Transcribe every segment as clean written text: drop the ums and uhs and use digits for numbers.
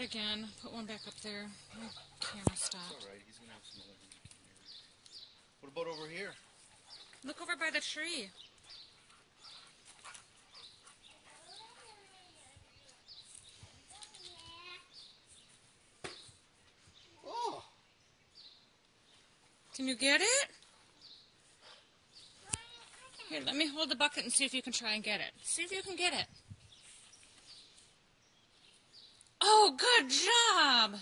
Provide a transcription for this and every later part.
it again. Put one back up there. My camera stopped. It's alright, he's gonna have some other ones. What about over here? Look over by the tree. Oh! Can you get it? Here, let me hold the bucket and see if you can try and get it. See if you can get it. Oh, good job! A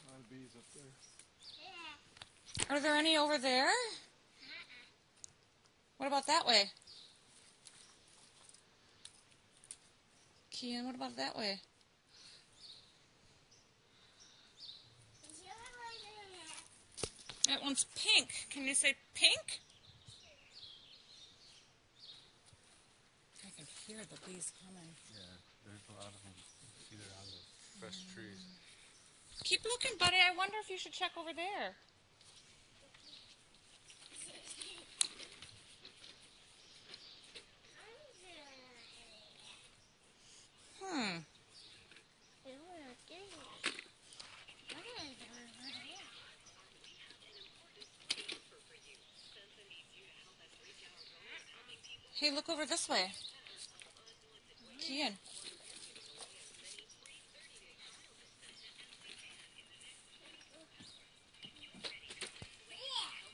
lot of bees up there. Are there any over there? What about that way? Kian, what about that way? That one's pink. Can you say pink? I can hear the bees coming. Yeah, there's a lot of them. See, they're on the fresh trees. Keep looking, buddy. I wonder if you should check over there. Hey, look over this way. Kian.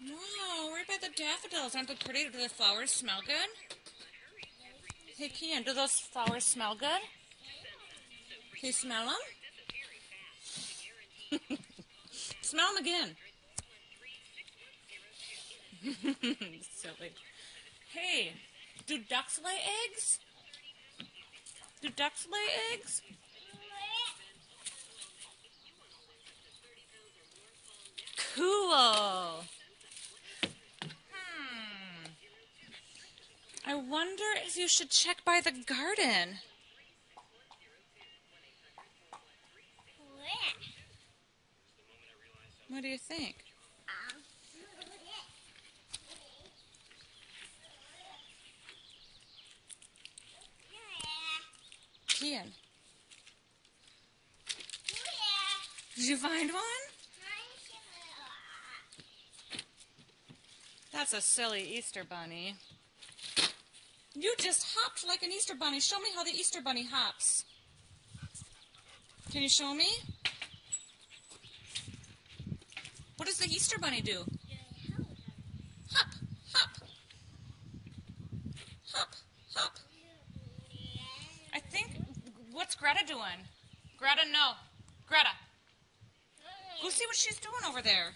Wow, right by the daffodils. Aren't they pretty? Do the flowers smell good? Hey, Kian, do those flowers smell good? Can you smell them? Smell them again. Silly. Hey, do ducks lay eggs? Do ducks lay eggs? Cool. I wonder if you should check by the garden. What do you think? Kian. Did you find one? That's a silly Easter bunny. You just hopped like an Easter bunny. Show me how the Easter bunny hops. Can you show me? What does the Easter bunny do? Hop, hop. Hop, hop. I think, what's Greta doing? Greta, no. Greta. Go see what she's doing over there.